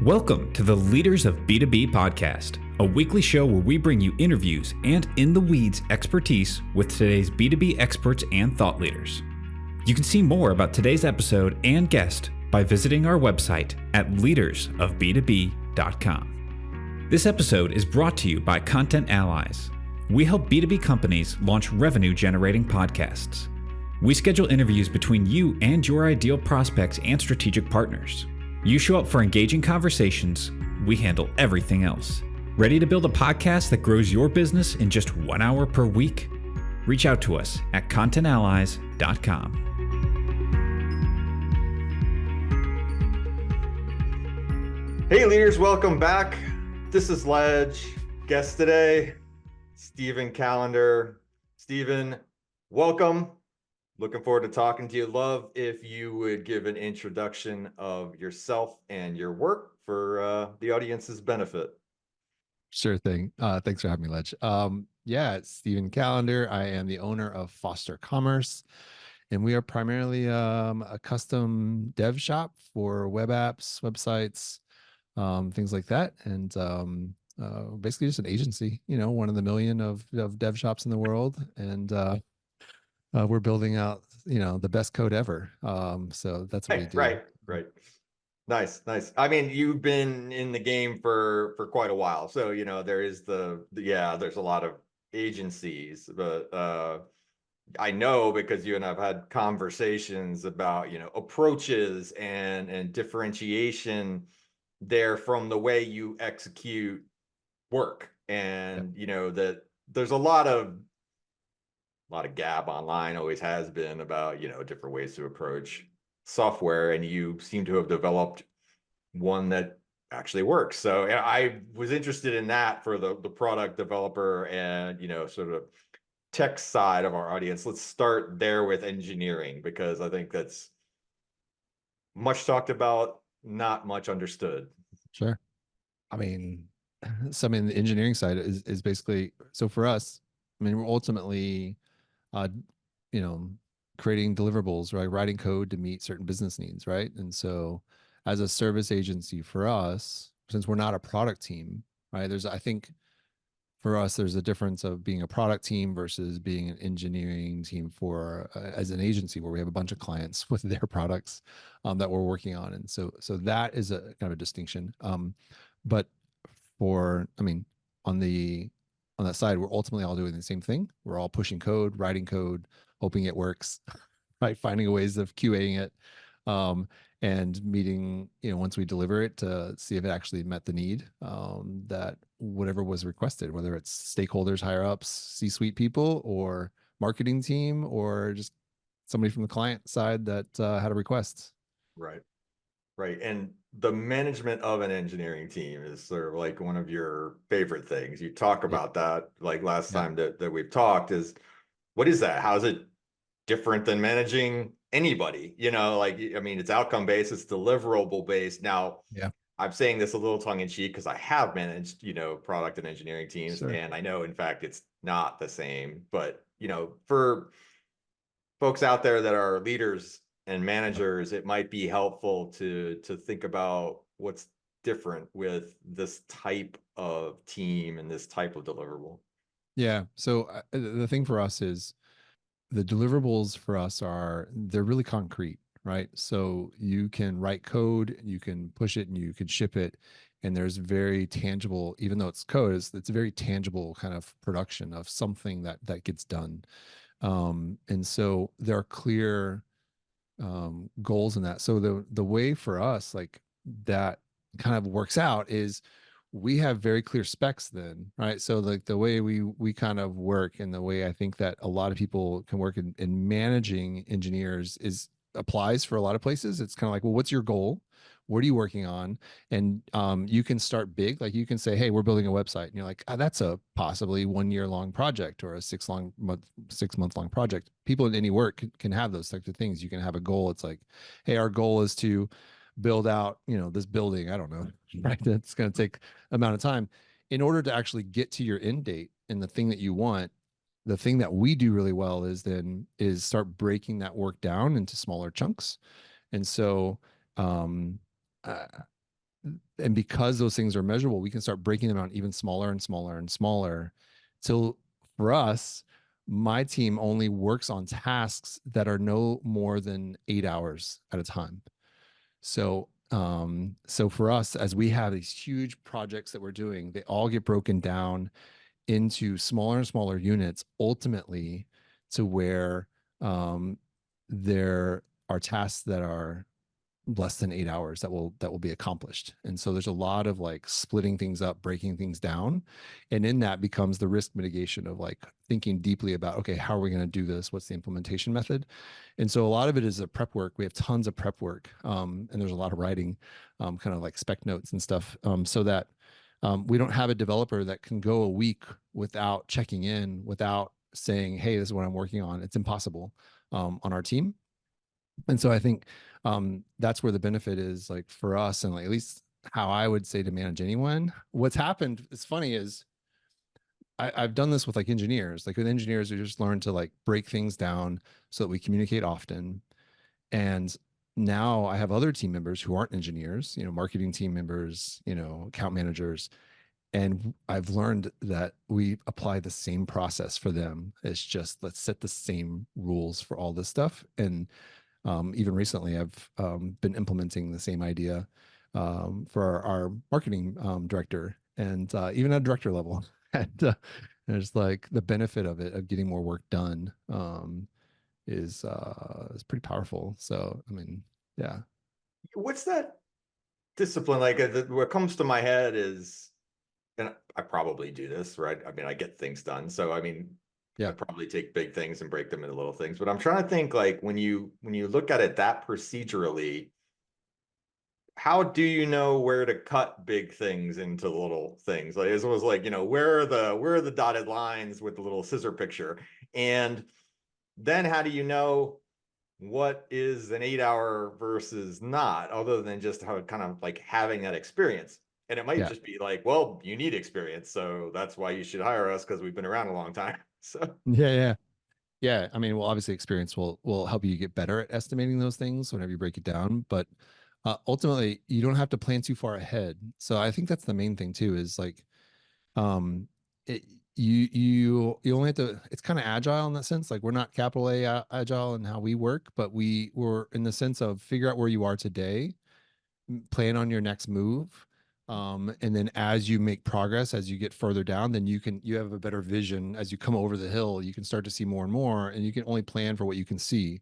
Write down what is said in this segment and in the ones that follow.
Welcome to the Leaders of B2B podcast, a weekly show where we bring you interviews and in the weeds expertise with today's B2B experts and thought leaders. You can see more about today's episode and guest by visiting our website at leadersofb2b.com. This episode is brought to you by Content Allies. We help B2B companies launch revenue-generating podcasts. We schedule interviews between you and your ideal prospects and strategic partners. You show up for engaging conversations, we handle everything else. Ready to build a podcast that grows your business in just 1 hour per week? Reach out to us at contentallies.com. Hey leaders, welcome back. This is Ledge. Guest today, Stephen Callender. Stephen, welcome. Looking forward to talking to you. Love if you would give an introduction of yourself and your work for the audience's benefit. Sure thing. Thanks for having me, Ledge. It's Stephen Callender. I am the owner of Foster Commerce, and we are primarily a custom dev shop for web apps, websites, things like that. And basically just an agency, one of the million of dev shops in the world. And we're building out, the best code ever. So that's what we do. Right. Nice. I mean, you've been in the game for quite a while. So, there is there's a lot of agencies, but I know because you and I've had conversations about, approaches and differentiation there from the way you execute work. And, that there's a lot of gab online, always has been, about different ways to approach software, and you seem to have developed one that actually works. So I was interested in that for the product developer and sort of tech side of our audience. Let's start there with engineering, because I think that's much talked about, not much understood. Sure. the engineering side is basically, so for us, we're ultimately creating deliverables, right? Writing code to meet certain business needs, right? And so as a service agency for us, since we're not a product team, right? I think for us, there's a difference of being a product team versus being an engineering team for as an agency, where we have a bunch of clients with their products that we're working on. And so that is a kind of a distinction. But on that side, we're ultimately all doing the same thing. We're all pushing code, writing code, hoping it works, right? Finding ways of QAing it, and meeting, once we deliver it, to see if it actually met the need, that whatever was requested, whether it's stakeholders, higher ups, C-suite people, or marketing team, or just somebody from the client side that had a request. Right. And the management of an engineering team is sort of like one of your favorite things. You talk about that, like last time that we've talked, is what is that? How is it different than managing anybody? It's outcome based, it's deliverable based. Now, I'm saying this a little tongue in cheek because I have managed, product and engineering teams, sure. And I know, in fact, it's not the same. But, for folks out there that are leaders and managers, it might be helpful to think about what's different with this type of team and this type of deliverable. Yeah. So the thing for us is, the deliverables for us they're really concrete, right? So you can write code, you can push it, and you can ship it. And there's very tangible, even though it's code, it's a very tangible kind of production of something that gets done. And so there are clear goals in that. So the way for us, like, that kind of works out is, we have very clear specs then, right? So like the way we kind of work, and the way I think that a lot of people can work in managing engineers applies for a lot of places. It's kind of like, well, what's your goal? What are you working on? And you can start big. Like, you can say, hey, we're building a website. And you're like, that's a possibly 1 year long project, or a 6 month long project. People in any work can have those types of things. You can have a goal. It's like, hey, our goal is to build out, this building. I don't know, right? That's going to take amount of time. In order to actually get to your end date and the thing that you want, the thing that we do really well is start breaking that work down into smaller chunks. And so and because those things are measurable, we can start breaking them out even smaller and smaller and smaller. So for us, my team only works on tasks that are no more than 8 hours at a time. So for us, as we have these huge projects that we're doing, they all get broken down into smaller and smaller units, ultimately to where um, there are tasks that are less than 8 hours that will be accomplished. And so there's a lot of like splitting things up, breaking things down. And in that becomes the risk mitigation of like thinking deeply about, okay, how are we going to do this? What's the implementation method? And so a lot of it is a prep work. We have tons of prep work. And there's a lot of writing, kind of like spec notes and stuff, so that we don't have a developer that can go a week without checking in, without saying, hey, this is what I'm working on. It's impossible on our team. And so I think that's where the benefit is, like for us, and like at least how I would say to manage anyone. What's happened, it's funny, is I've done this with like engineers. Like with engineers, we just learn to like break things down so that we communicate often. And now I have other team members who aren't engineers, marketing team members, account managers. And I've learned that we apply the same process for them. It's just, let's set the same rules for all this stuff. And even recently, I've been implementing the same idea for our marketing director, and even at director level. And there's like the benefit of it, of getting more work done, is pretty powerful. So, I mean, yeah. What's that discipline like? What comes to my head is, and I probably do this, right? I mean, I get things done. So, I mean, I Yeah. probably take big things and break them into little things. But I'm trying to think, like, when you look at it that procedurally, how do you know where to cut big things into little things? Like, it was like, where are the dotted lines with the little scissor picture? And then how do you know what is an 8 hour versus not, other than just how kind of like having that experience? And it might Yeah. just be like, well, you need experience, so that's why you should hire us, because we've been around a long time. So Yeah. Yeah. Yeah. I mean, well, obviously experience will help you get better at estimating those things whenever you break it down. But ultimately, you don't have to plan too far ahead. So I think that's the main thing too, is like, um it, you only have to, it's kind of agile in that sense. Like we're not capital A agile in how we work, but we're in the sense of figure out where you are today, plan on your next move, and then as you make progress, as you get further down, then you have a better vision. As you come over the hill, you can start to see more and more, and you can only plan for what you can see.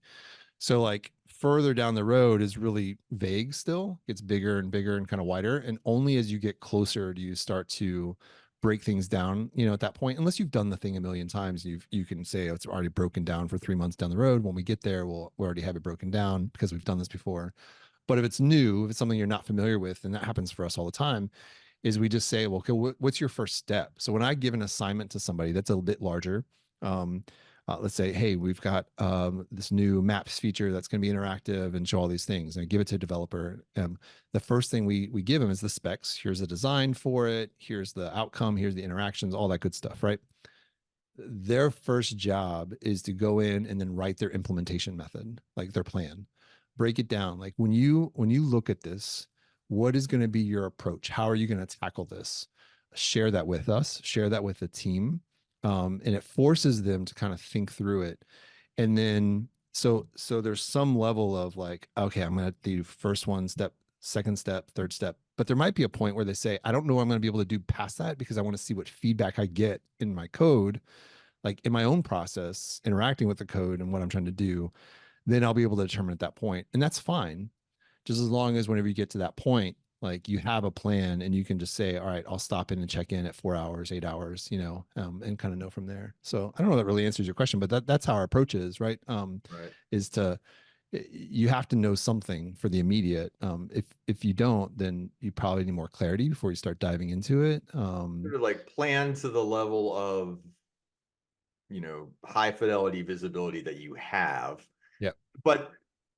So like further down the road is really vague still, gets bigger and bigger and kind of wider. And only as you get closer do you start to break things down, at that point, unless you've done the thing a million times, you can say, oh, it's already broken down for 3 months down the road. When we get there, we already have it broken down because we've done this before. But if it's new, if it's something you're not familiar with, and that happens for us all the time, is we just say, well, okay, what's your first step? So when I give an assignment to somebody that's a bit larger, um, let's say, hey, we've got this new maps feature that's going to be interactive and show all these things, and I give it to a developer. The first thing we give them is the specs. Here's the design for it. Here's the outcome. Here's the interactions, all that good stuff, right? Their first job is to go in and then write their implementation method, like their plan, break it down. Like when you look at this, what is going to be your approach? How are you going to tackle this? Share that with us, share that with the team. And it forces them to kind of think through it. And then, so there's some level of like, okay, I'm going to do first one step, second step, third step. But there might be a point where they say, I don't know what I'm going to be able to do past that, because I want to see what feedback I get in my code, like in my own process, interacting with the code and what I'm trying to do. Then I'll be able to determine at that point. And that's fine. Just as long as whenever you get to that point, like you have a plan and you can just say, all right, I'll stop in and check in at 4 hours, 8 hours, and kind of know from there. So I don't know if that really answers your question, but that's how our approach is, right? right. Is to, you have to know something for the immediate. If you don't, then you probably need more clarity before you start diving into it. Sort of like plan to the level of, high fidelity visibility that you have. Yeah. But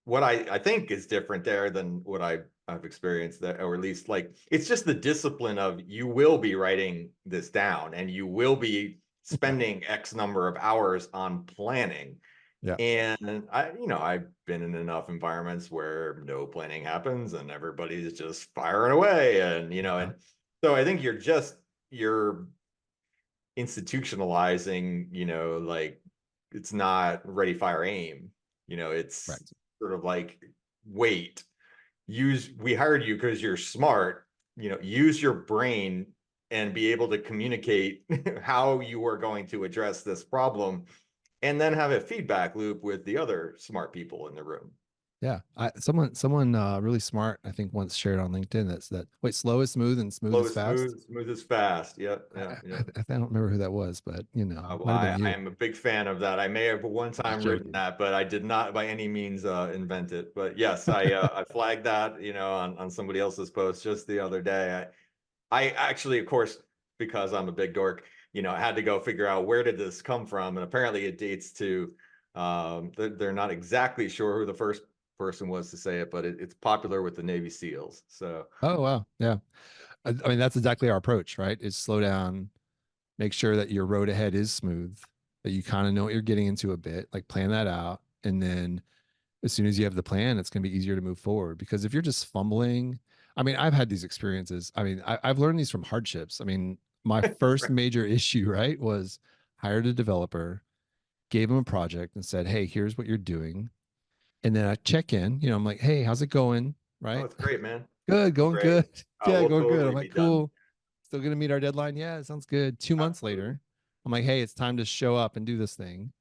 what I think is different there than what I've experienced, that, or at least like, it's just the discipline of, you will be writing this down and you will be spending X number of hours on planning. Yeah. And I've been in enough environments where no planning happens and everybody's just firing away. And, Uh-huh. and so I think you're institutionalizing, like it's not ready, fire, aim. It's Right. sort of like, wait, we hired you because you're smart, use your brain and be able to communicate how you are going to address this problem, and then have a feedback loop with the other smart people in the room. Yeah. Someone really smart, I think, once shared on LinkedIn that wait, slow is smooth and smooth Slow is is fast. smooth, smooth is fast. Yep, I, yep, I, yep. I don't remember who that was, but Well, might have been I you. am a big fan of that. I may have one Just time written joking. that, but I did not by any means invent it. But yes, I flagged that, on somebody else's post just the other day. I actually, of course, because I'm a big dork, I had to go figure out where did this come from, and apparently it dates to, they're not exactly sure who the first person was to say it, but it's popular with the Navy SEALs. So Oh wow, yeah. I mean, that's exactly our approach, right? Is slow down, make sure that your road ahead is smooth, that you kind of know what you're getting into a bit, like plan that out, and then as soon as you have the plan, it's going to be easier to move forward. Because if you're just fumbling, I mean, I've had these experiences. I mean, I've learned these from hardships. I mean, my first major issue, right, was hired a developer, gave him a project, and said, "Hey, here's what you're doing." And then I check in. I'm like, "Hey, how's it going?" oh, Right? it's great, man. Good, Going going great. good. Yeah, We'll going good. I'm totally like, be done. cool. Still gonna meet our deadline. Yeah, it sounds good. 2 months Absolutely. later, I'm like, hey, it's time to show up and do this thing.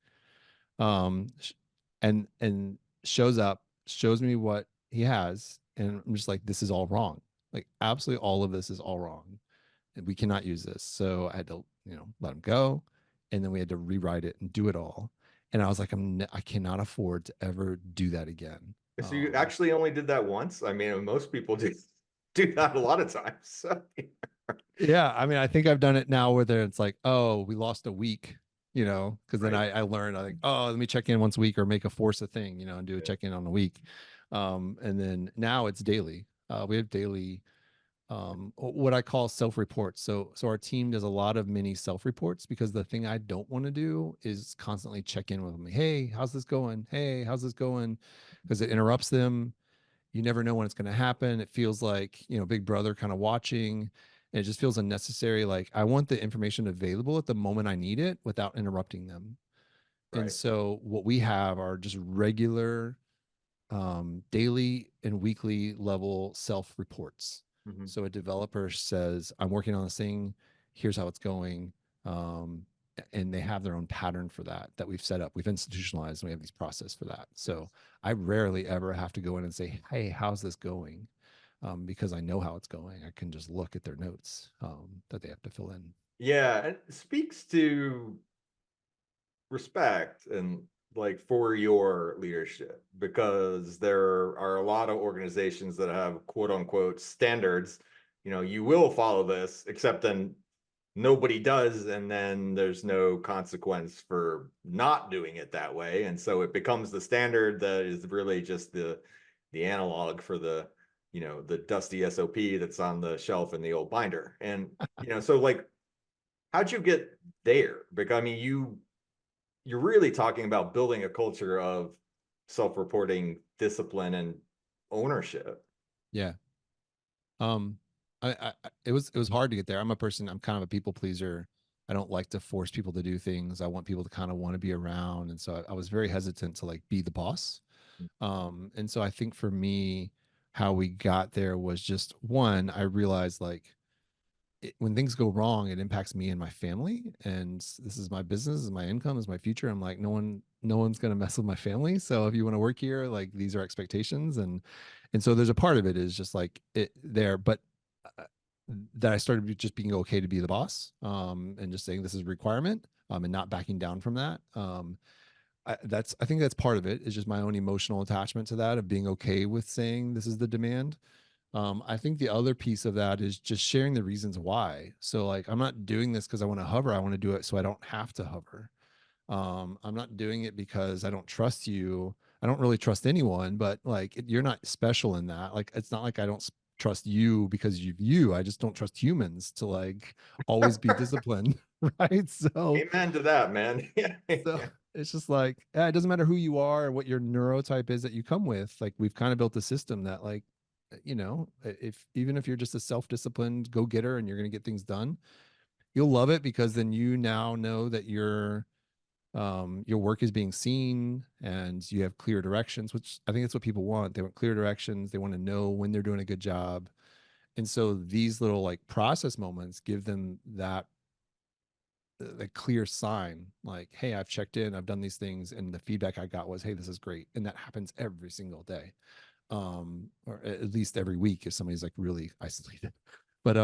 And shows up, shows me what he has, and I'm just like, this is all wrong. Like, absolutely all of this is all wrong, and we cannot use this. So I had to, let him go, and then we had to rewrite it and do it all. And I was like, I cannot afford to ever do that again. So you actually only did that once? I mean, most people do that a lot of times. So. Yeah, I mean, I think I've done it now where it's like, oh, we lost a week, because then Right. I learned, I think, oh, let me check in once a week or make a force a thing, and do a Yeah. check in on a week. And then now it's daily. We have daily, what I call self reports. So our team does a lot of mini self reports because the thing I don't want to do is constantly check in with them. Hey, how's this going? Hey, how's this going? Because it interrupts them. You never know when it's going to happen. It feels like, big brother kind of watching. And it just feels unnecessary. Like, I want the information available at the moment I need it without interrupting them. And Right. so what we have are just regular, daily and weekly level self reports. Mhm. So a developer says, I'm working on this thing. Here's how it's going. Um, and they have their own pattern for that we've set up. We've institutionalized and we have these process for that. So I rarely ever have to go in and say, hey, how's this going? Because I know how it's going. I can just look at their notes that they have to fill in. Yeah, it speaks to respect and like for your leadership, because there are a lot of organizations that have quote unquote standards. You will follow this, except then nobody does, and then there's no consequence for not doing it that way, and so it becomes the standard that is really just the analog for the dusty SOP that's on the shelf in the old binder. And so like, how'd you get there? Because I mean, you're really talking about building a culture of self-reporting, discipline, and ownership. Yeah. Um, it was hard to get there. I'm kind of a people pleaser. I don't like to force people to do things. I want people to kind of want to be around. And so I was very hesitant to like be the boss. And so I think for me, how we got there was just one, I realized like when things go wrong, it impacts me and my family. And this is my business, this is my income, this is my future. I'm like, no one's gonna mess with my family. So if you want to work here, like these are expectations. And so there's a part of it is just like it there, but uh, that I started just being okay to be the boss, and just saying this is a requirement, and not backing down from that. I think that's part of it is just my own emotional attachment to that of being okay with saying this is the demand. I think the other piece of that is just sharing the reasons why. So like, I'm not doing this because I want to hover. I want to do it so I don't have to hover. I'm not doing it because I don't trust you. I don't really trust anyone, but like, you're not special in that. Like, it's not like I don't trust you because you. I just don't trust humans to like always be disciplined, right? So Amen to that, man. Yeah, so yeah. It's just like, it doesn't matter who you are or what your neurotype is that you come with. Like we've kind of built a system that like, if even if you're just a self-disciplined go-getter and you're going to get things done, you'll love it because then you now know that your work is being seen and you have clear directions, which I think that's what people want. They want clear directions. They want to know when they're doing a good job. And so these little like process moments give them that the clear sign like, hey, I've checked in, I've done these things, and the feedback I got was, hey, this is great. And that happens every single day, or at least every week if somebody's like really isolated. But I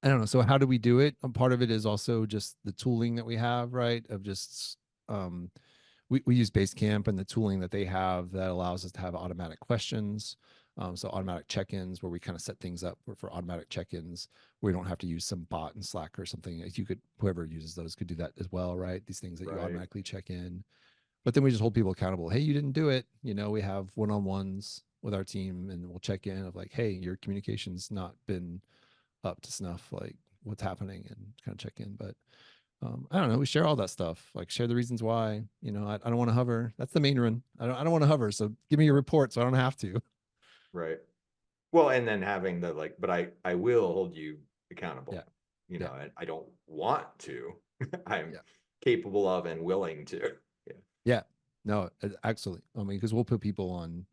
don't know. So how do we do it? Part of it is also just the tooling that we have, right? Of just we use Basecamp and the tooling that they have that allows us to have automatic questions. So automatic check-ins where we kind of set things up for automatic check-ins where you don't have to use some bot in Slack or something. If you could, whoever uses those could do that as well, right? These things that you Right. automatically check in. But then we just hold people accountable. Hey, you didn't do it. We have one-on-ones with our team and we'll check in of like, hey, your communication's not been up to snuff, like what's happening, and kind of check in. But I don't know. We share all that stuff, like share the reasons why. I don't want to hover. That's the main one. I don't want to hover. So give me your report so I don't have to. Right. Well, and then having the like, but I will hold you accountable. Yeah. You Yeah. know, and I don't want to. I'm Yeah. capable of and willing to. Yeah. Yeah. No, absolutely. I mean, because we'll put people on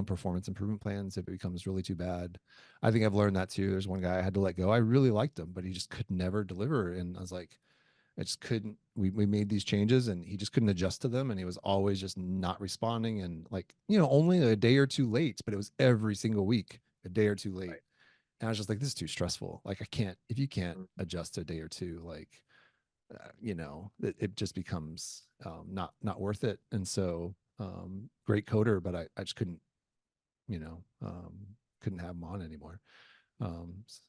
performance improvement plans if it becomes really too bad. I think I've learned that too. There's one guy I had to let go. I really liked him, but he just could never deliver. And I was like, I just couldn't. We made these changes and he just couldn't adjust to them. And he was always just not responding and like, only a day or two late, but it was every single week, a day or two late. Right. And I was just like, this is too stressful. Like, I can't, if you can't Mhm. adjust to a day or two, like, it just becomes not worth it. And so, great coder, but I just couldn't, you know, um, couldn't have him on anymore.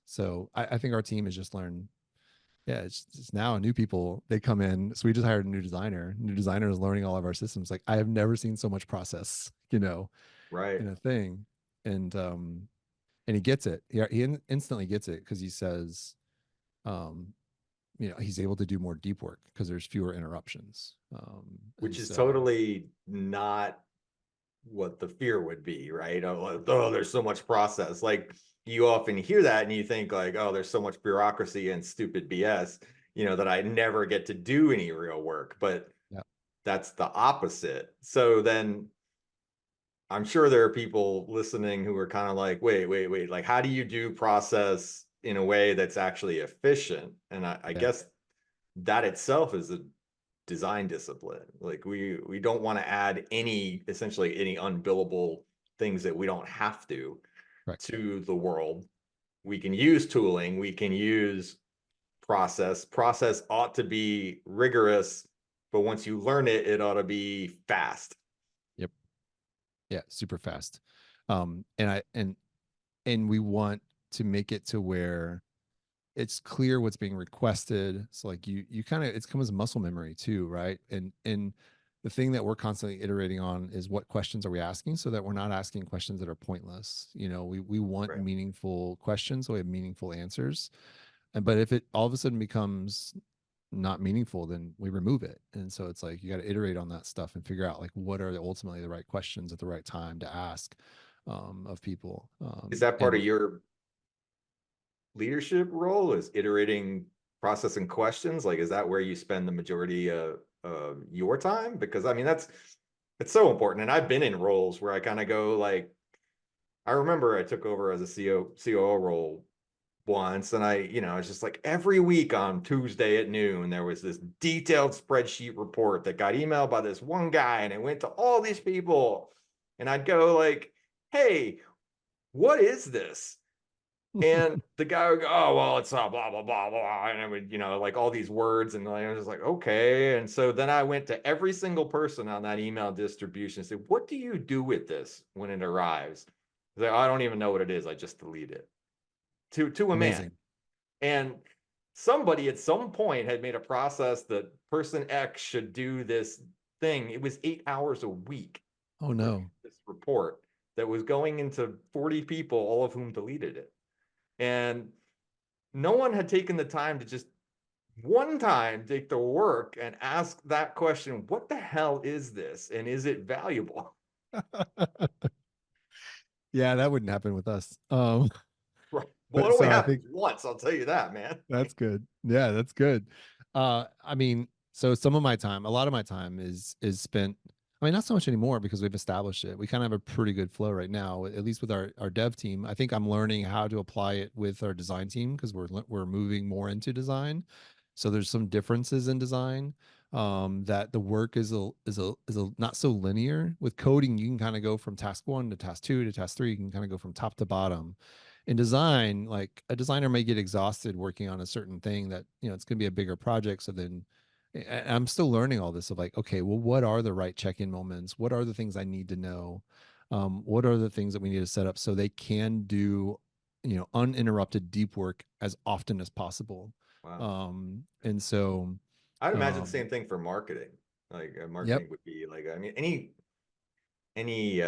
So I think our team has just learned, yeah, it's now new people, they come in. So we just hired a new designer. New designer is learning all of our systems. Like I have never seen so much process, Right. in a thing. And he gets it. Yeah, instantly gets it because he says, um, he's able to do more deep work because there's fewer interruptions. And Which is so, totally not what the fear would be, right? Oh, there's so much process. Like you often hear that and you think like, oh, there's so much bureaucracy and stupid BS, that I never get to do any real work. But yeah, that's the opposite. So then I'm sure there are people listening who are kind of like, wait, like how do you do process in a way that's actually efficient? And I yeah, guess that itself is a design discipline. Like we don't want to add essentially any unbillable things that we don't have correct. to the world. We can use tooling, we can use process. Process ought to be rigorous, but once you learn it, it ought to be fast. Yep. Yeah, super fast. And we want to make it to where it's clear what's being requested. So like you kind of, it's comes muscle memory too, right? And the thing that we're constantly iterating on is what questions are we asking so that we're not asking questions that are pointless. We want Right. meaningful questions so we have meaningful answers. And but if it all of a sudden becomes not meaningful, then we remove it. And so it's like you got to iterate on that stuff and figure out like what are ultimately the right questions at the right time to ask of people. Is that part of And your leadership role, is iterating process and questions? Like, is that where you spend the majority of your time? Because I mean, it's so important. And I've been in roles where I kind of go like, I remember I took over as a COO role once, and I was just like every week on Tuesday at noon, there was this detailed spreadsheet report that got emailed by this one guy, and it went to all these people. And I'd go like, hey, what is this? And the guy would go, oh, well, it's blah, blah, blah, blah. And I would, like all these words. And I was just like, okay. And so then I went to every single person on that email distribution and said, what do you do with this when it arrives? Like, I don't even know what it is. I just delete it to a man. amazing. And somebody at some point had made a process that person X should do this thing. It was 8 hours a week Oh to do no. this report that was going into 40 people, all of whom deleted it. And no one had taken the time to just one time take the work and ask that question, what the hell is this? And is it valuable? Yeah, that wouldn't happen with us. Right. Well, it But only so I think happens once, I'll tell you that, man. that's good. Yeah, that's good. I mean, so some of my time, a lot of my time is spent. I mean, not so much anymore because we've established it. We kind of have a pretty good flow right now, at least with our dev team. I think I'm learning how to apply it with our design team because we're moving more into design. So there's some differences in design. That the work is a not so linear. With coding, you can kind of go from task one to task two to task three. You can kind of go from top to bottom. In design, like a designer may get exhausted working on a certain thing that, it's going to be a bigger project. So then I'm still learning all this of like, okay, well, what are the right check-in moments? What are the things I need to know? What are the things that we need to set up so they can do, uninterrupted deep work as often as possible? Wow. And so, I'd imagine the um, same thing for marketing. Like yep. marketing would be like, I mean, any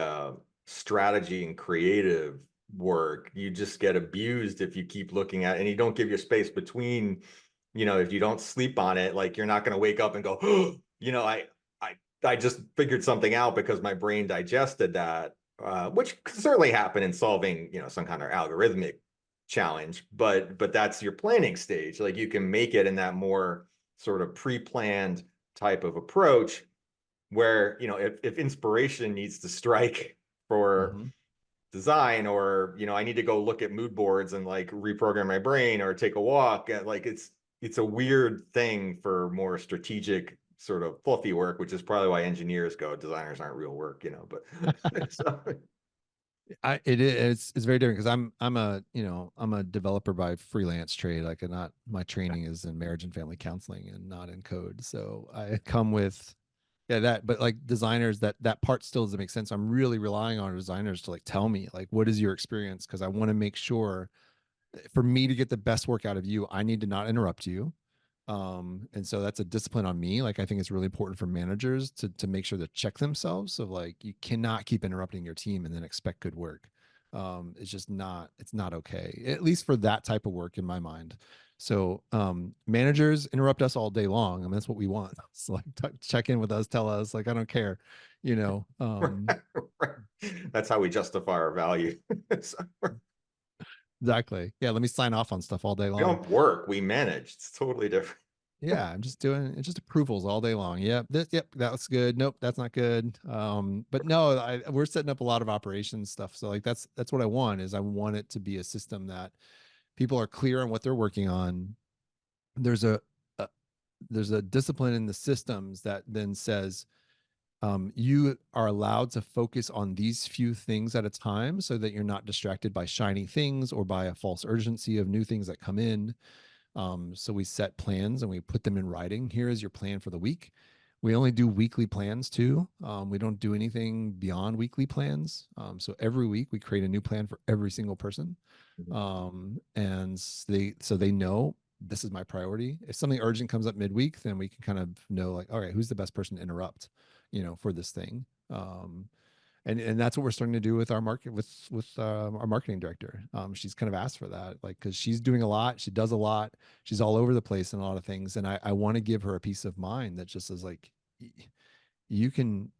strategy and creative work, you just get abused if you keep looking at it and you don't give your space between, if you don't sleep on it, like you're not going to wake up and go, oh, I just figured something out because my brain digested that, which could certainly happen in solving, some kind of algorithmic challenge, but that's your planning stage. Like you can make it in that more sort of pre-planned type of approach where, if inspiration needs to strike for Mhm. design, or I need to go look at mood boards and like reprogram my brain or take a walk, like it's a weird thing for more strategic sort of fluffy work, which is probably why engineers go, designers aren't real work, but so, It is it's very different because I'm a developer by freelance trade. Like, not my training is in marriage and family counseling and not in code. So I come with, yeah, that, but like designers, that part still doesn't make sense. I'm really relying on designers to like tell me like, what is your experience? Because I want to make sure, for me to get the best work out of you, I need to not interrupt you. And so that's a discipline on me. Like, I think it's really important for managers to make sure to check themselves. So like, you cannot keep interrupting your team and then expect good work. It's just not, it's not okay, at least for that type of work in my mind. So managers interrupt us all day long. I mean, that's what we want. It's like, check in with us, tell us, like, I don't care, you know. that's how we justify our value. So, Exactly. Yeah, let me sign off on stuff all day we long. don't work, we manage. It's totally different. Yeah, I'm just doing it's just approvals all day long. Yep, that's good. Nope, that's not good. But no, we're setting up a lot of operations stuff. So like, that's what I want. Is I want it to be a system that people are clear on what they're working on. There's a there's a discipline in the systems that then says, you are allowed to focus on these few things at a time so that you're not distracted by shiny things or by a false urgency of new things that come in. So we set plans and we put them in writing. Here is your plan for the week. We only do weekly plans too. We don't do anything beyond weekly plans. So every week we create a new plan for every single person. And they know this is my priority. If something urgent comes up midweek, then we can kind of know like, all right, who's the best person to interrupt, for this thing. And that's what we're starting to do with our our marketing director. She's kind of asked for that, like, because she's doing a lot, she does a lot, she's all over the place in a lot of things, and I want to give her a peace of mind that just is like, you can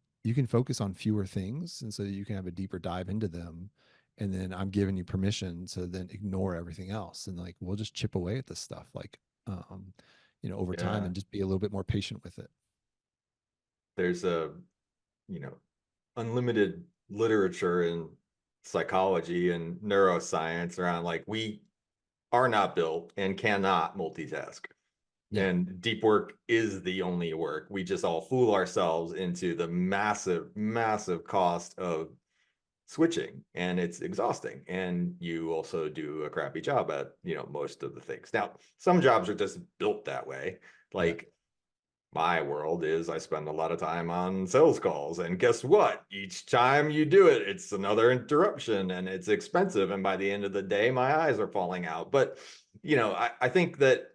focus on fewer things, and so that you can have a deeper dive into them, and then I'm giving you permission to then ignore everything else, and like, we'll just chip away at this stuff, like, over time, Yeah, and just be a little bit more patient with it. there's a you know unlimited literature in psychology and neuroscience around like we are not built and cannot multitask. Yeah, And deep work is the only work. We just all fool ourselves into the massive, massive cost of switching, and it's exhausting. And you also do a crappy job at, most of the things. Now, some jobs are just built that way. yeah, Like my world is I spend a lot of time on sales calls, and guess what? Each time you do it, it's another interruption and it's expensive. And by the end of the day, my eyes are falling out. But, I think that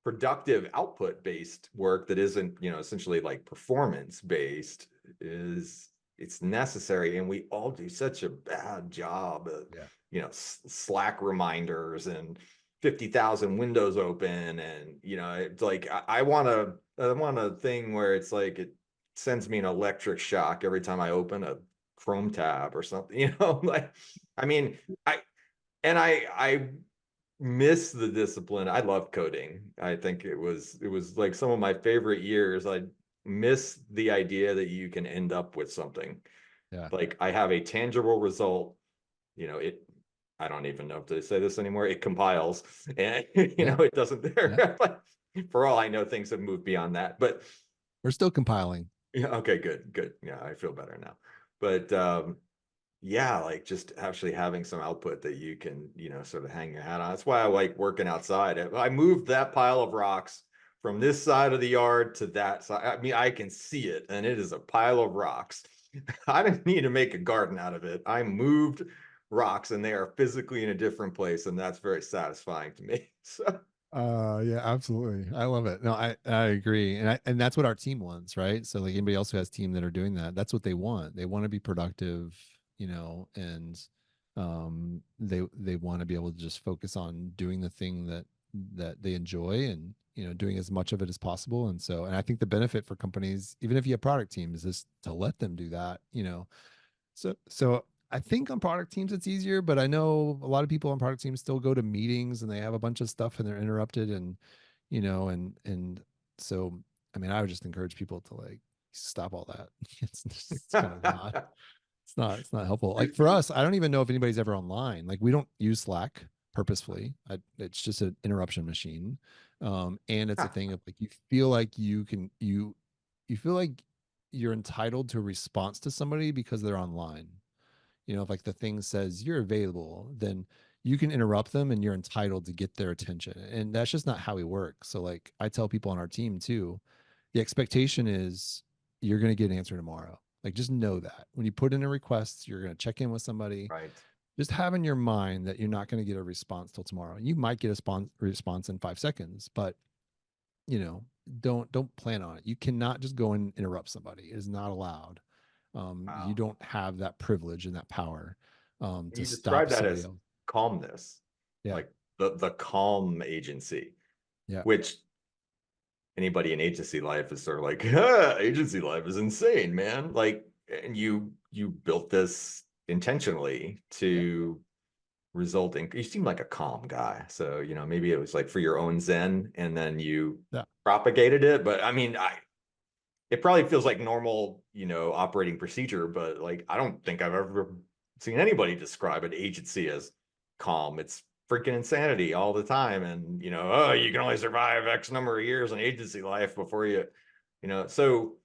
productive output based work that isn't, essentially like performance based it's necessary. And we all do such a bad job of, yeah. Slack reminders and 50,000 windows open, and it's like I want a thing where it's like it sends me an electric shock every time I open a Chrome tab or something, like, I mean, I miss the discipline. I love coding. I think it was like some of my favorite years. I miss the idea that you can end up with something. Yeah. Like, I have a tangible result, it, I don't even know if to say this anymore. It compiles, and Yeah. it doesn't Yeah. there. For all I know, things have moved beyond that. But We're still compiling. yeah, okay, good. Yeah, I feel better now. But yeah, like just actually having some output that you can, sort of hang your hat on. That's why I like working outside. I moved that pile of rocks from this side of the yard to that side. I mean, I can see it, and it is a pile of rocks. I didn't need to make a garden out of it. I moved rocks, and they are physically in a different place, and that's very satisfying to me. So Yeah, absolutely. I love it. No, I agree. And that's what our team wants, right? So like anybody else who has team that are doing that, that's what they want. They want to be productive, and they want to be able to just focus on doing the thing that they enjoy, and doing as much of it as possible. And I think the benefit for companies, even if you have product teams, is to let them do that. So I think on product teams it's easier, but I know a lot of people on product teams still go to meetings and they have a bunch of stuff and they're interrupted, and and so I mean I would just encourage people to like stop all that. It's kind of not it's not helpful. Like for us, I don't even know if anybody's ever online. Like we don't use Slack purposefully. It's just an interruption machine. And it's a thing of like you feel like you feel like you're entitled to a response to somebody because they're online. If like the thing says you're available, then you can interrupt them and you're entitled to get their attention. And that's just not how we work. So like I tell people on our team too, the expectation is you're going to get an answer tomorrow. Like just know that when you put in a request, you're going to check in with somebody. right. Just have in your mind that you're not going to get a response till tomorrow. You might get a response in 5 seconds, but you know, don't plan on it. You cannot just go and interrupt somebody. It is not allowed. You Wow. don't have that privilege and that power to You stop describe that somebody as else. calmness, Yeah, like the calm agency, yeah, which anybody in agency life is sort of like, ah, agency life is insane, man. Like, and you built this intentionally yeah, to result in, you seem like a calm guy. So, maybe it was like for your own zen, and then you yeah. propagated it. But I mean, it probably feels like normal, operating procedure, but like I don't think I've ever seen anybody describe an agency as calm. It's freaking insanity all the time. And oh, you can only survive X number of years in agency life before so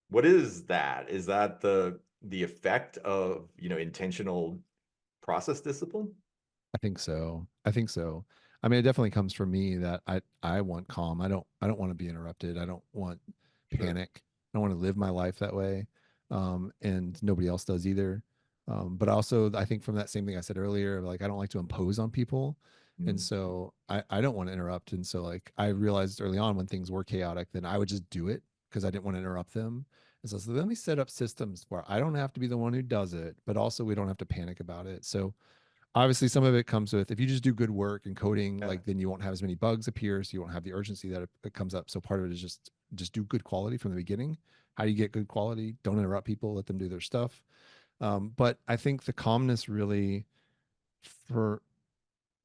what is that? Is that the effect of, intentional process discipline? I think so. I think so. I mean, it definitely comes from me that I want calm. I don't want to be interrupted. I don't want Sure. panic. I don't want to live my life that way. And nobody else does either. But also I think from that same thing I said earlier, like I don't like to impose on people. And Mm. so I don't want to interrupt. And so like I realized early on when things were chaotic, then I would just do it because I didn't want to interrupt them. And so let me set up systems where I don't have to be the one who does it, but also we don't have to panic about it. So obviously some of it comes with if you just do good work and coding, Yeah. like then you won't have as many bugs appear, so you won't have the urgency that it comes up. So part of it is just do good quality from the beginning. How do you get good quality? Don't interrupt people, let them do their stuff. But I think the calmness really, for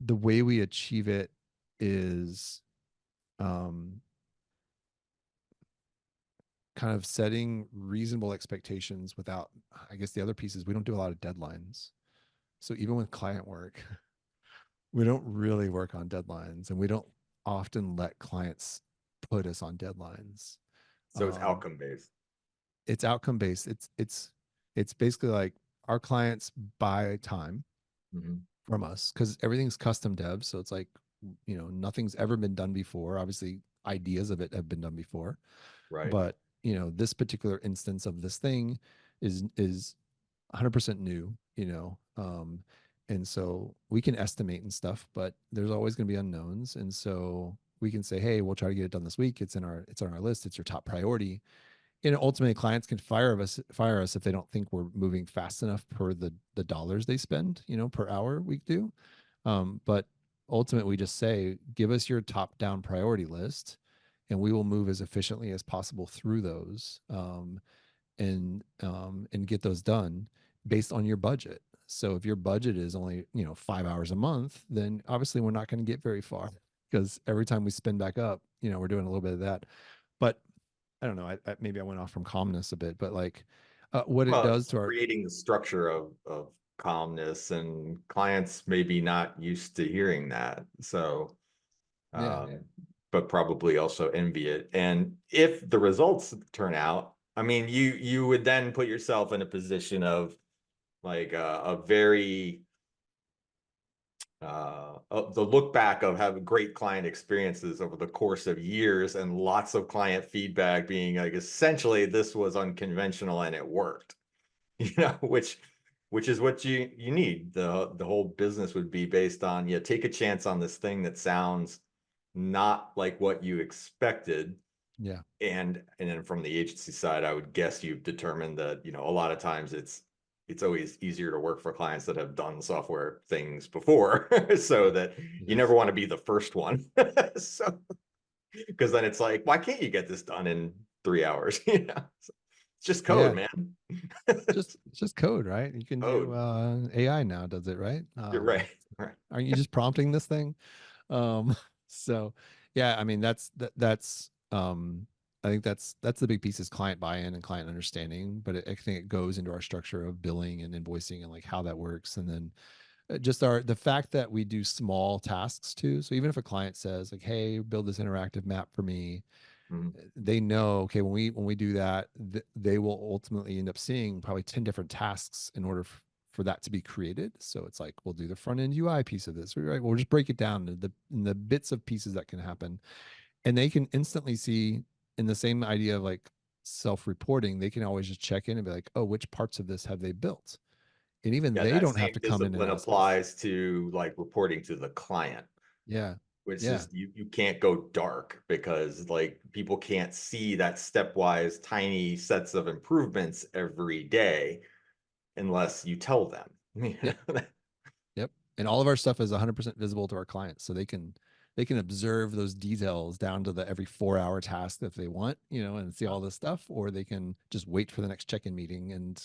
the way we achieve it, is um, kind of setting reasonable expectations without, I guess the other piece is we don't do a lot of deadlines. So even with client work, we don't really work on deadlines, and we don't often let clients put us on deadlines. So it's outcome based. It's outcome based. It's basically like our clients buy time Mhm. from us because everything's custom dev. So it's like, nothing's ever been done before. Obviously, ideas of it have been done before, Right. but this particular instance of this thing is 100% new, and so we can estimate and stuff, but there's always going to be unknowns. And so we can say, hey, we'll try to get it done this week. It's on our list. It's your top priority. And ultimately clients can fire us if they don't think we're moving fast enough per the dollars they spend, per hour we do. But ultimately we just say, give us your top down priority list and we will move as efficiently as possible through those, and get those done based on your budget. So if your budget is only, 5 hours a month, then obviously we're not going to get very far, because every time we spin back up, we're doing a little bit of that. But I don't know, maybe I went off from calmness a bit, but like, what it Well, does it's to our, creating the structure of calmness, and clients maybe not used to hearing that. So, yeah, but probably also envy it. And if the results turn out, I mean, you would then put yourself in a position of like a very the look back of having great client experiences over the course of years and lots of client feedback being like, essentially this was unconventional and it worked. Which is what you need. The whole business would be based on, take a chance on this thing that sounds not like what you expected. yeah, And then from the agency side, I would guess you've determined that, a lot of times it's always easier to work for clients that have done software things before, so that you never yes, want to be the first one. So, because then it's like, why can't you get this done in 3 hours? It's just code, yeah. man. It's just code, right? You can do, Code. AI now does it, right? You're right. Right. Aren't you just prompting this thing? Um, so yeah, I mean that's I think that's the big piece, is client buy-in and client understanding. But I think it goes into our structure of billing and invoicing and like how that works. And then just the fact that we do small tasks too. So even if a client says like, "Hey, build this interactive map for me," Mhm. they know, okay, when we do that, they will ultimately end up seeing probably 10 different tasks in order for that to be created. So it's like, we'll do the front end UI piece of this, right? We'll just break it down to the bits of pieces that can happen, and they can instantly see, in the same idea of like self-reporting, they can always just check in and be like, oh, which parts of this have they built? And even Yeah, they that don't have same to come in and discipline ask us. applies to like reporting to the client, Yeah, which yeah, is you can't go dark, because like people can't see that stepwise tiny sets of improvements every day unless you tell them. yep, yep. And all of our stuff is 100% visible to our clients, so they can observe those details down to the every 4 hour task if they want, and see all this stuff, or they can just wait for the next check-in meeting. And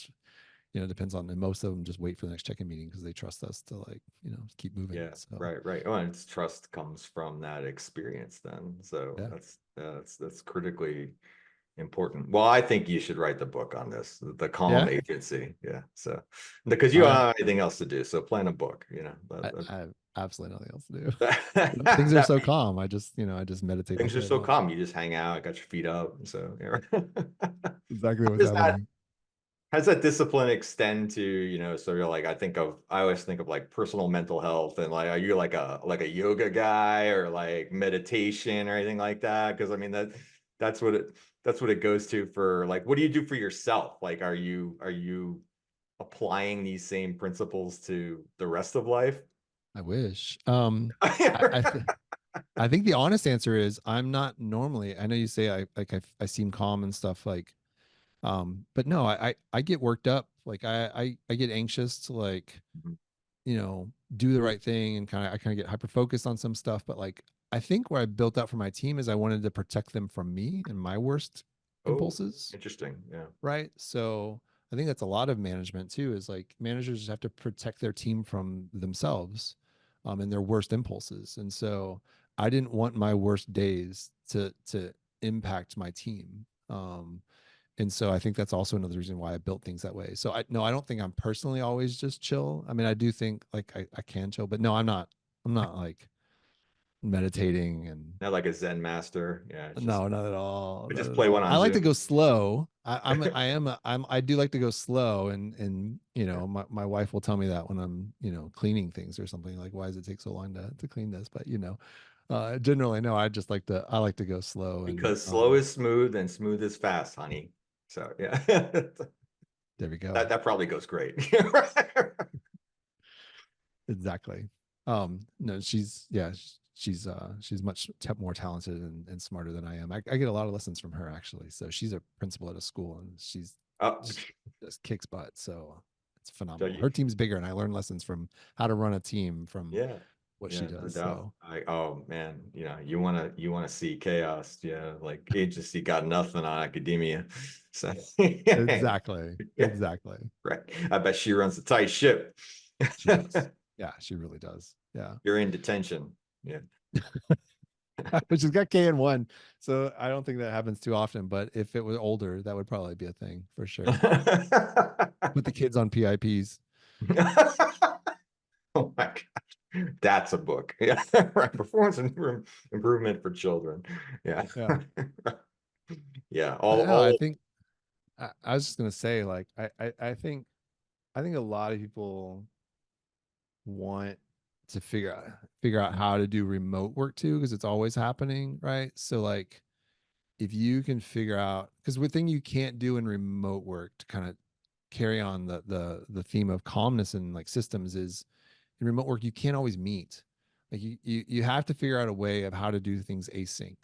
depends on, and most of them just wait for the next check-in meeting because they trust us to, like, keep moving. Yeah, So right, right. Oh, and it's trust comes from that experience then. So yeah, that's critically important. Well, I think you should write the book on this, the calm yeah. agency. Yeah. So because you don't I have anything else to do, so plan a book, I have absolutely nothing else to do. Things are that so calm. I just meditate my things are shit so out. calm. You just hang out, got your feet up. So yeah. Exactly How what's does that happening. how does that discipline extend to, sort of like, I always think of like personal mental health, and like, are you like a yoga guy, or like meditation or anything like that? Because I mean that's what it that's what it goes to for like, what do you do for yourself? Like, are you applying these same principles to the rest of life? I wish. I think the honest answer is I'm not normally. I know you say I seem calm and stuff, like, but no, I get worked up. Like I get anxious to, like, do the right thing, and I kind of get hyper focused on some stuff. But like, I think where I built out for my team is I wanted to protect them from me and my worst Oh, impulses, interesting. Yeah. right? So I think that's a lot of management too, is like managers just have to protect their team from themselves, and their worst impulses. And so I didn't want my worst days to impact my team. And so I think that's also another reason why I built things that way. So I don't think I'm personally always just chill. I mean, I do think like I can chill, but no, I'm not like meditating and Not like a Zen master. Yeah, it's just no, not at all. I Not just at play one all. I on like to Zoom. go slow. I do like to go slow, and Yeah. my wife will tell me that when I'm, cleaning things or something, like, why does it take so long to clean this? But generally, no, I like to go slow. And Because slow is smooth and smooth is fast, honey. So yeah. there we go. That probably goes great. Exactly. No, she's much more talented and smarter than I am. I get a lot of lessons from her, actually. So she's a principal at a school, and Oh, she just kicks butt. So it's so phenomenal. Her team's bigger, and I learn lessons from how to run a team from yeah. what she Yeah, no does. doubt. So Oh man, you wanna see chaos. Yeah, like agency got nothing on academia. So exactly, yeah, exactly. right. I bet she runs a tight ship. She does. Yeah, she really does. Yeah. You're in detention. Yeah. She's got KN1, so I don't think that happens too often. But if it was older, that would probably be a thing for sure. Put the kids on PIPs. Oh my gosh. That's a book. Yeah. Right. Performance improvement for children. Yeah. Yeah. Yeah. But no, I All think I was just gonna say, like, I think a lot of people want to figure out how to do remote work too, because it's always happening, right? So like if you can figure out, because the thing you can't do in remote work to kind of carry on the theme of calmness and like systems is in remote work you can't always meet. Like you have to figure out a way of how to do things async.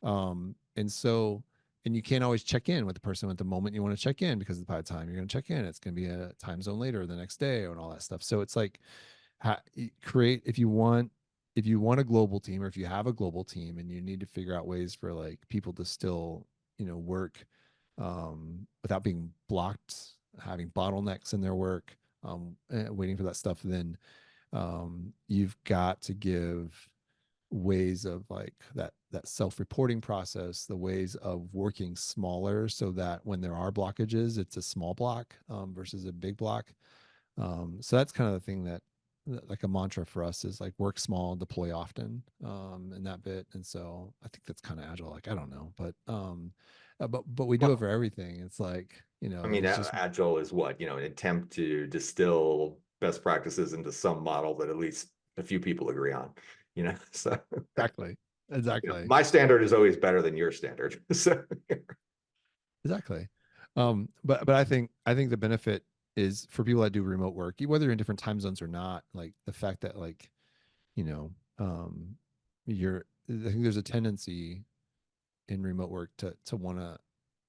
And so, and you can't always check in with the person at the moment you want to check in, because by the time you're going to check in, it's going to be a time zone later the next day and all that stuff. So it's like, create, if you want a global team, or if you have a global team and you need to figure out ways for like people to still, work without being blocked, having bottlenecks in their work, waiting for that stuff, then you've got to give ways of like that self-reporting process, the ways of working smaller, so that when there are blockages, it's a small block versus a big block. So that's kind of the thing that like a mantra for us is like work small, deploy often, in that bit. And so I think that's kind of agile. Like, I don't know, but we do it well, for everything. It's like, I mean, it's just agile is what, an attempt to distill best practices into some model that at least a few people agree on, so exactly, exactly, my standard is always better than your standard. So exactly. But I think the benefit is for people that do remote work, whether you're in different time zones or not, like the fact that like, you know, um, I think there's a tendency in remote work to want to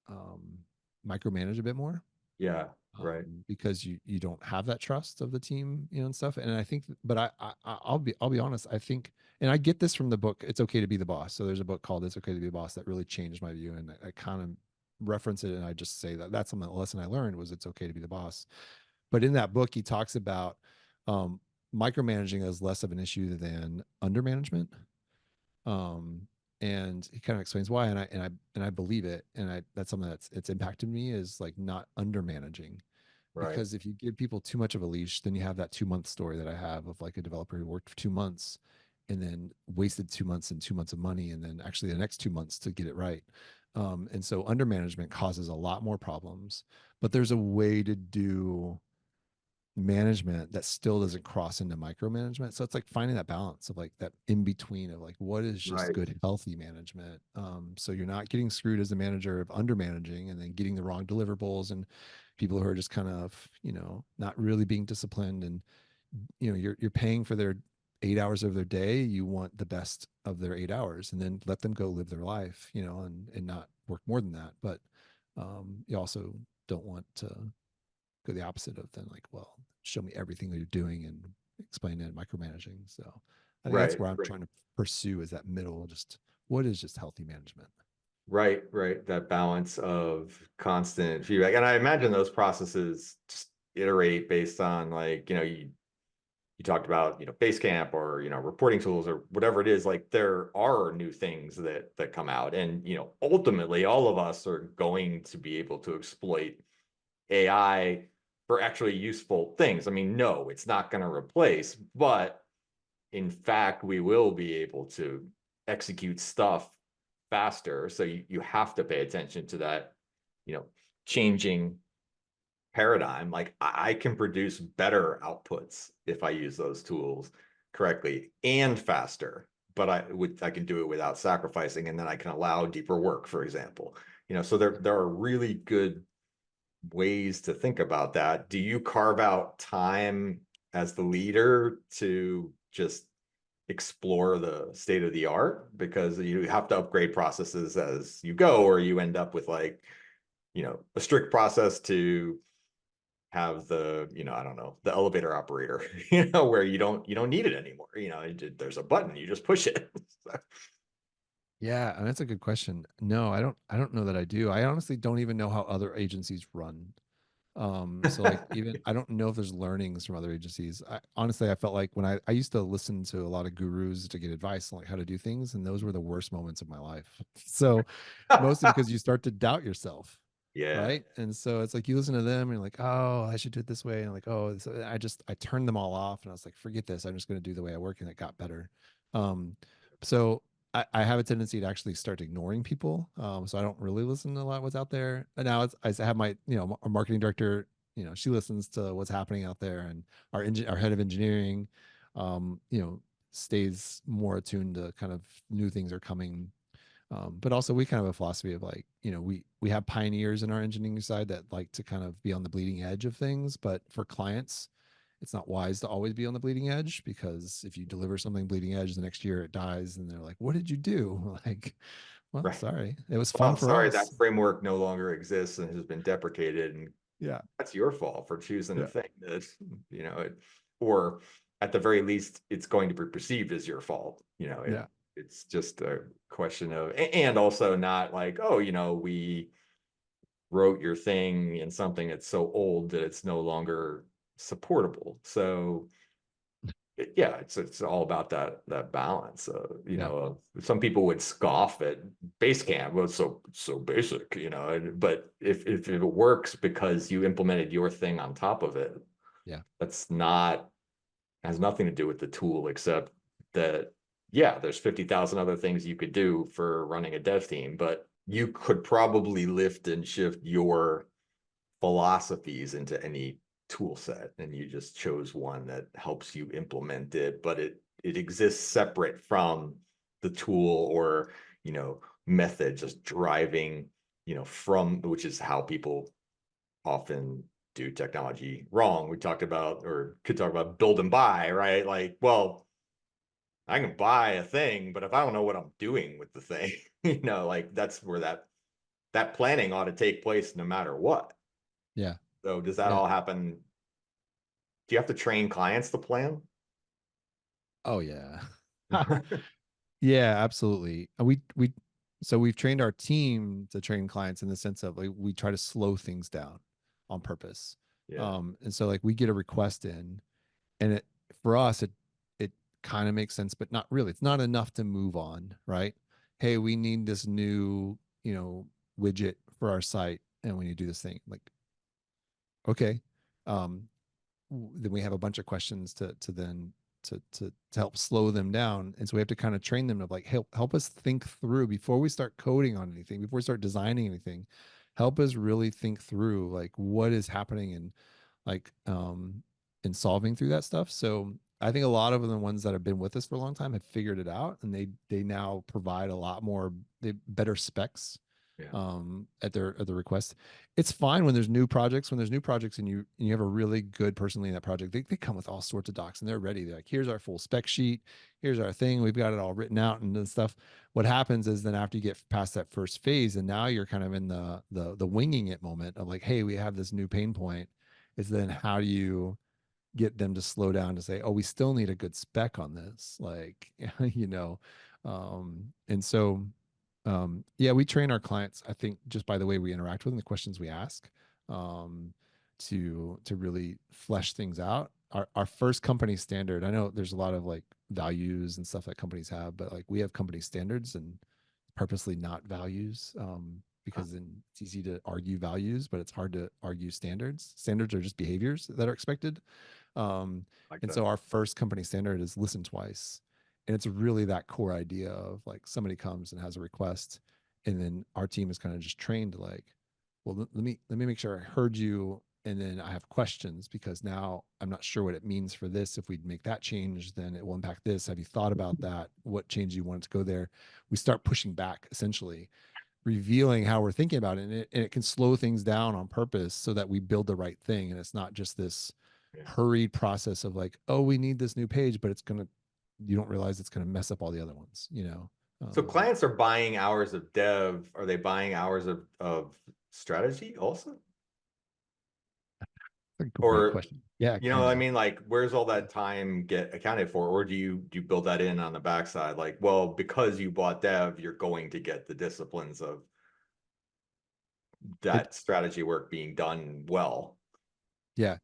um, micromanage a bit more, yeah, right. because you don't have that trust of the team, and stuff. And I think, but I'll be honest. I think, and I get this from the book. It's okay to be the boss. So there's a book called "It's Okay to Be the Boss" that really changed my view, and I kind of reference it, and I just say that that's something, a lesson I learned was it's okay to be the boss. But in that book, he talks about um, micromanaging as less of an issue than undermanagement. um and he kind of explains why, and I believe it, and that's something it's impacted me, is like not under managing. Right. Because if you give people too much of a leash, then you have that 2 month story that I have of like a developer who worked for 2 months and then wasted 2 months and 2 months of money, and then actually the next 2 months to get it right. And so under management causes a lot more problems, but there's a way to do management that still doesn't cross into micromanagement. So it's like finding that balance of like that in between of like what is just Right. good, healthy management. So you're not getting screwed as a manager of under managing and then getting the wrong deliverables and people who are just kind of, not really being disciplined, and you're paying for their 8 hours of their day. You want the best of their 8 hours, and then let them go live their life, and not work more than that. But you also don't want to go the opposite of then like, well, show me everything that you're doing and explain it, micromanaging. So I think that's Right. where I'm Right. trying to pursue, is that middle, just what is just healthy management. Right, right. That balance of constant feedback. And I imagine those processes just iterate based on like, you talked about, Basecamp or, reporting tools or whatever it is, like there are new things that come out. And, ultimately all of us are going to be able to exploit AI for actually useful things. I mean, no, it's not going to replace, but in fact, we will be able to execute stuff faster. So you have to pay attention to that, changing paradigm. Like I can produce better outputs if I use those tools correctly and faster, but I can do it without sacrificing, and then I can allow deeper work, for example. So there are really good ways to think about that. Do you carve out time as the leader to just explore the state of the art, because you have to upgrade processes as you go, or you end up with like, a strict process to have the, I don't know, the elevator operator, where you don't need it anymore. There's a button, you just push it. So, Yeah, and that's a good question. No, I don't know that I do. I honestly don't even know how other agencies run. So like even I don't know if there's learnings from other agencies. Honestly, I felt like when I used to listen to a lot of gurus to get advice on like how to do things, and those were the worst moments of my life. So mostly because you start to doubt yourself, yeah, right? And so it's like you listen to them and you're like, oh, I should do it this way. And like, oh, I turned them all off and I was like, forget this. I'm just going to do the way I work, and it got better. Um, so I have a tendency to actually start ignoring people. So I don't really listen to a lot of what's out there. And now I have my, our marketing director, she listens to what's happening out there, and our head of engineering, stays more attuned to kind of new things are coming. But also we kind of have a philosophy of like, we have pioneers in our engineering side that like to kind of be on the bleeding edge of things. But for clients, it's not wise to always be on the bleeding edge, because if you deliver something bleeding edge, the next year it dies and they're like, what did you do? Like, well, right. sorry, it was Well, fun I'm for sorry that us. framework no longer exists and has been deprecated, and Yeah. that's your fault for choosing a Yeah. thing that, or at the very least, it's going to be perceived as your fault. Yeah. It's just a question of, and also not like, oh, we wrote your thing in something that's so old that it's no longer supportable. So yeah, it's all about that balance. Yeah. Some people would scoff at Basecamp. Well, it's so basic, but if it works because you implemented your thing on top of it, Yeah. that's not has nothing to do with the tool, except that, yeah, there's 50,000 other things you could do for running a dev team, but you could probably lift and shift your philosophies into any tool set, and you just chose one that helps you implement it, but it exists separate from the tool, or method just driving, from, which is how people often do technology wrong. We talked about, or could talk about, build and buy, right? Like, well, I can buy a thing, but if I don't know what I'm doing with the thing, like, that's where that planning ought to take place no matter what. Yeah. So does that Yeah. all happen? Do you have to train clients to plan? Oh yeah. Yeah, absolutely. So we've trained our team to train clients in the sense of like we try to slow things down on purpose. Yeah. And so like we get a request in, and for us it kind of makes sense, but not really. It's not enough to move on, right? Hey, we need this new, widget for our site, and we need to do this thing. Like, okay. Um, then we have a bunch of questions to then to help slow them down, and so we have to kind of train them to like help us think through before we start coding on anything, before we start designing anything. Help us really think through like what is happening, and like in solving through that stuff. So I think a lot of the ones that have been with us for a long time have figured it out, and they now provide a lot more, better specs Yeah. at the request. It's fine when there's new projects. When there's new projects and you have a really good person leading that project, they come with all sorts of docs and they're ready. They're like, here's our full spec sheet, here's our thing, we've got it all written out and then stuff. What happens is then after you get past that first phase, and now you're kind of in the winging it moment of like, hey, we have this new pain point. Is then how do you get them to slow down to say, oh, we still need a good spec on this, like, and so yeah, we train our clients, I think, just by the way we interact with them, the questions we ask, um, to really flesh things out. Our first company standard, I know there's a lot of like values and stuff that companies have, but like we have company standards and purposely not values, because then it's easy to argue values, but it's hard to argue standards. Standards are just behaviors that are expected. Um, Like and that. so our first company standard is listen twice. And it's really that core idea of like somebody comes and has a request, and then our team is kind of just trained to like, well, let me make sure I heard you, and then I have questions because now I'm not sure what it means for this. If we make that change, then it will impact this. Have you thought about that? What change you want it to go there? We start pushing back, essentially revealing how we're thinking about it, and it can slow things down on purpose so that we build the right thing, and it's not just this Yeah. hurried process of like, oh, we need this new page, but you don't realize it's gonna mess up all the other ones, So clients are buying hours of dev. Are they buying hours of strategy also? That's a great Or, question. Yeah, you know, I kind of. mean, like, where's all that time get accounted for? Or do you build that in on the backside? Like, well, because you bought dev, you're going to get the disciplines of It that strategy work being done well. yeah.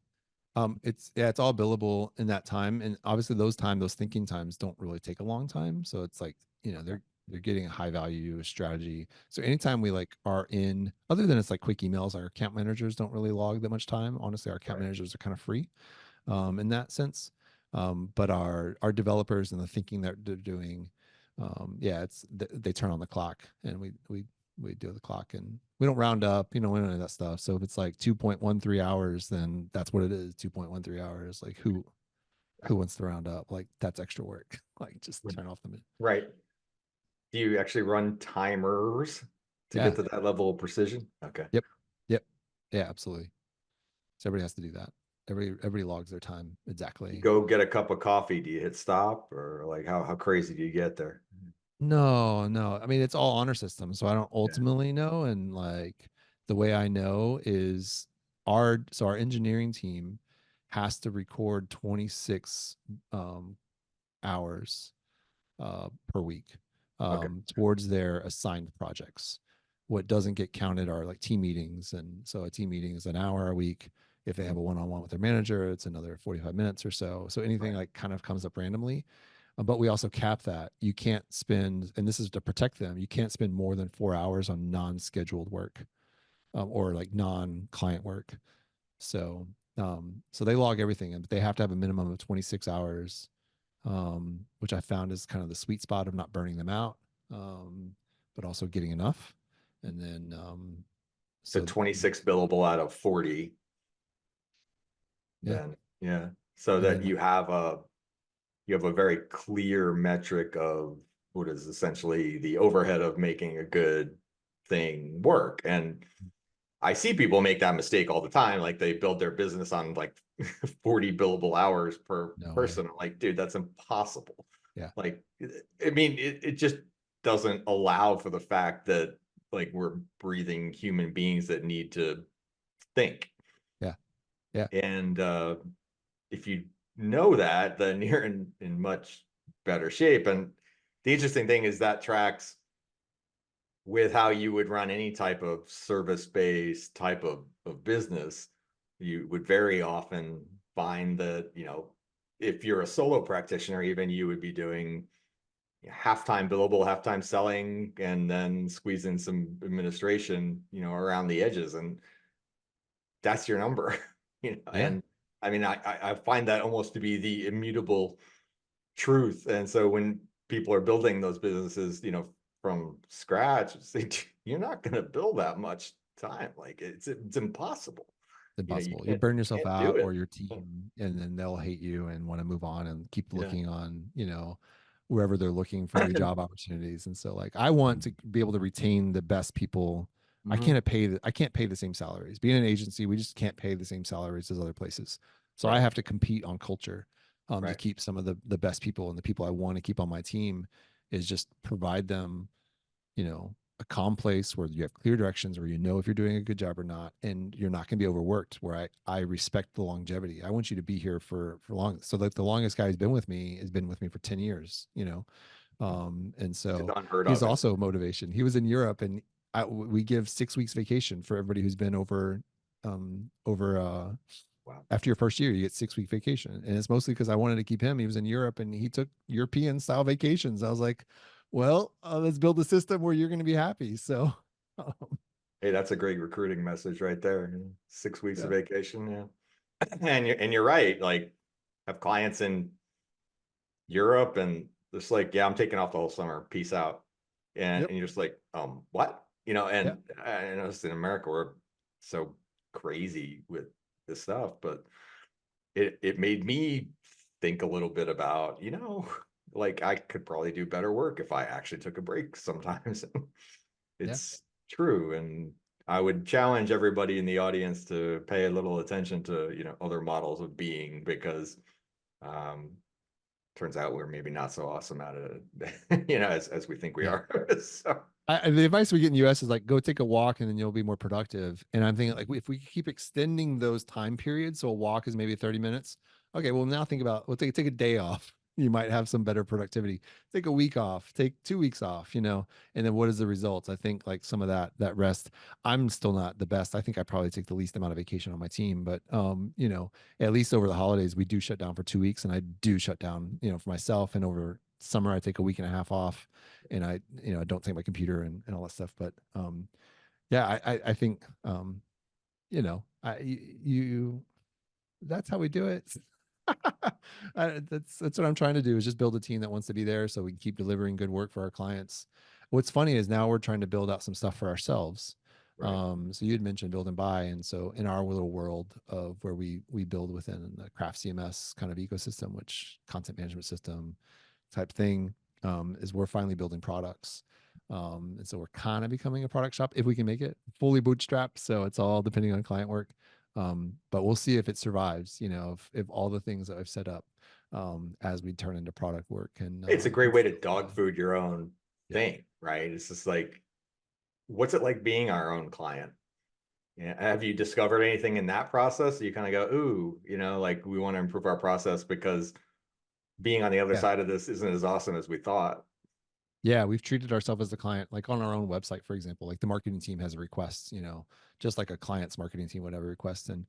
It's all billable in that time, and obviously those thinking times don't really take a long time. So it's like, Okay. they're getting a high value strategy. So anytime we like are in, other than it's like quick emails, our account managers don't really log that much time. Honestly, our account Right. managers are kind of free, in that sense. But our developers and the thinking that they're doing, yeah, they turn on the clock, and we do the clock, and we don't round up, we don't do any of that stuff. So if it's like 2.13 hours, then that's what it is, 2.13 hours. Like who wants to round up? Like that's extra work. Like just turn off the minute. Right. Do you actually run timers to Yeah. get to that level of precision? Okay. Yep. Yep. Yeah, absolutely. So everybody has to do that. Everybody logs their time You exactly. go get a cup of coffee. Do you hit stop, or like how crazy do you get there? No, no. I mean, it's all honor system, so I don't Yeah. ultimately know. And like the way I know is our engineering team has to record 26 um, hours per week Okay. towards their assigned projects. What doesn't get counted are like team meetings, and so a team meeting is an hour a week. If they have Mhm. a one-on-one with their manager, it's another 45 minutes or so. So anything Right. like kind of comes up randomly, but we also cap that. You can't spend, and this is to protect them, you can't spend more than 4 hours on non-scheduled work, or like non-client work. So they log everything, and they have to have a minimum of 26 hours, which I found is kind of the sweet spot of not burning them out, but also getting enough. And then, So so 26 billable out of 40, yeah, then yeah. So and that then you have a very clear metric of what is essentially the overhead of making a good thing work. And I see people make that mistake all the time. Like they build their business on like 40 billable hours per no way. person. I'm like, dude, that's impossible. Yeah, Like, I mean, it just doesn't allow for the fact that like we're breathing human beings that need to think. yeah, yeah, And if you know that, then you're in much better shape. And the interesting thing is that tracks with how you would run any type of service-based type of business. You would very often find that, if you're a solo practitioner, even you would be doing half-time billable, half-time selling, and then squeeze in some administration, around the edges. And that's your number, yeah, and I mean, I find that almost to be the immutable truth. And so when people are building those businesses, from scratch, you're not going to build that much time. Like it's impossible. You impossible. You can't burn you yourself can't do out it. or your team, and then they'll hate you and want to move on and keep Yeah. looking on, wherever they're looking for new job opportunities. And so like I want to be able to retain the best people. Mhm. I can't pay the same salaries. Being an agency, we just can't pay the same salaries as other places. So I Right. have to compete on culture, to Right. keep some of the best people, and the people I want to keep on my team is just provide them, a calm place where you have clear directions, where you know if you're doing a good job or not, and you're not going to be overworked, where I respect the longevity. I want you to be here for long. So like the longest guy who's been with me has been with me for 10 years, and Which is so unheard he's of. And also motivation. He was in Europe, and we give 6 weeks vacation for everybody who's been over wow. after your first year, you get 6 week vacation. And it's mostly because I wanted to keep him. He was in Europe and he took European style vacations. I was like, well, let's build a system where you're going to be happy. So, um, Hey, that's a great recruiting message right there. 6 weeks of yeah. vacation. Yeah. And you're right. Like have clients in Europe and just like, yeah, I'm taking off the whole summer. Peace out. And, Yep. and you're just like, what? Yeah. And I noticed in America, we're so crazy with this stuff, but it made me think a little bit about, like I could probably do better work if I actually took a break sometimes. Yeah. It's true. And I would challenge everybody in the audience to pay a little attention to, other models of being, because um, turns out we're maybe not so awesome at it, as we think we Yeah. are. So The advice we get in the US is like, go take a walk and then you'll be more productive. And I'm thinking like, if we keep extending those time periods, so a walk is maybe 30 minutes. Okay, well now think about, well, take a day off. You might have some better productivity. Take a week off, take 2 weeks off, and then what is the results? I think like some of that rest, I'm still not the best. I think I probably take the least amount of vacation on my team, but at least over the holidays, we do shut down for 2 weeks, and I do shut down, for myself. And over summer, I take a week and a half off, and I don't take my computer and all that stuff. But yeah, I think that's how we do it. That's what I'm trying to do, is just build a team that wants to be there so we can keep delivering good work for our clients. What's funny is now we're trying to build out some stuff for ourselves. Right. So you had mentioned build and buy, and so in our little world of where we build within the craft CMS kind of ecosystem, which content management system type thing, is we're finally building products. And so we're kind of becoming a product shop if we can make it fully bootstrapped. So it's all depending on client work. But we'll see if it survives, if all the things that I've set up as we turn into product work. And It's a great way to dog food your own yeah. thing, right? It's just like, what's it like being our own client? Yeah. Have you discovered anything in that process? You kind of go, ooh, like we want to improve our process because being on the other Yeah. side of this isn't as awesome as we thought. Yeah, we've treated ourselves as the client, like on our own website, for example. Like the marketing team has a request, just like a client's marketing team would have a request. And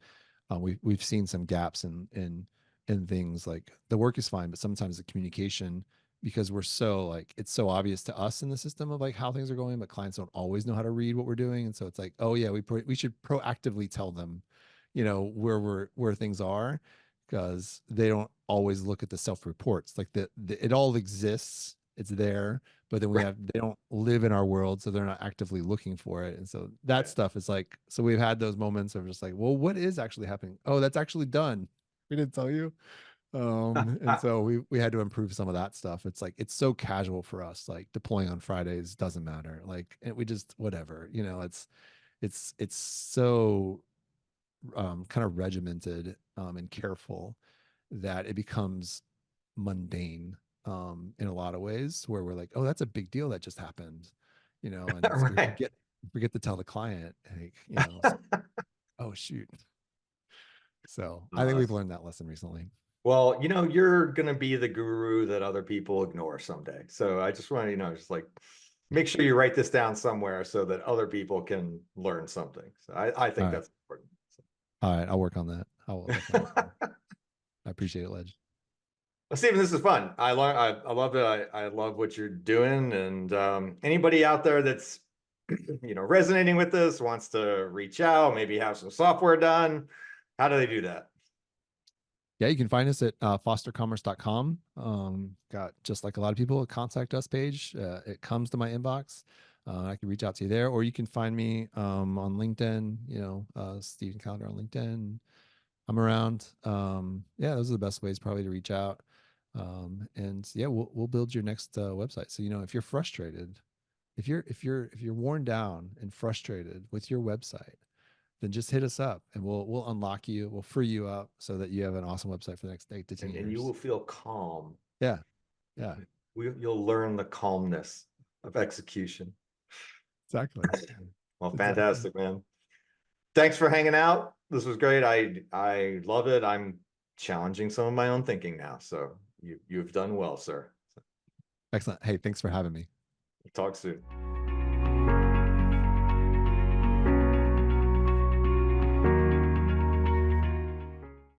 we've seen some gaps in things. Like the work is fine, but sometimes the communication, because we're so like, it's so obvious to us in the system of like how things are going, but clients don't always know how to read what we're doing. And so it's like, oh yeah, we should proactively tell them, where things are, because they don't always look at the self reports. Like it all exists, it's there, but then Right. they don't live in our world, so they're not actively looking for it. And so that stuff is like, so we've had those moments of just like, well, what is actually happening? Oh, that's actually done. We didn't tell you. And so we had to improve some of that stuff. It's like, it's so casual for us, like deploying on Fridays doesn't matter. Like, and we just, whatever, it's so kind of regimented and careful that it becomes mundane in a lot of ways, where we're like, oh, that's a big deal that just happened, and so we Right. forget to tell the client, like, oh shoot. So I think we've learned that lesson recently. Well, you're going to be the guru that other people ignore someday. So I just want to, just like make sure you write this down somewhere so that other people can learn something. So I All think right. that's important. All right, I'll work on that. I will definitely work on it. I appreciate it, Ledge. Well, Stephen, this is fun. I love it. I love what you're doing. And anybody out there that's, resonating with this, wants to reach out, maybe have some software done, how do they do that? Yeah, you can find us at fostercommerce.com. Got, just like a lot of people, a contact us page. It comes to my inbox. I can reach out to you there, or you can find me on LinkedIn, Stephen Callender on LinkedIn. I'm around. Yeah, those are the best ways probably to reach out. And yeah, we'll build your next website. So, if you're frustrated, if you're worn down and frustrated with your website, then just hit us up and we'll unlock you. We'll free you up so that you have an awesome website for the next 8 to 10 years. And you will feel calm. Yeah. Yeah. You'll learn the calmness of execution. Exactly. Well, fantastic, man. Thanks for hanging out. This was great. I love it. I'm challenging some of my own thinking now. So you've done well, sir. Excellent. Hey, thanks for having me. Talk soon.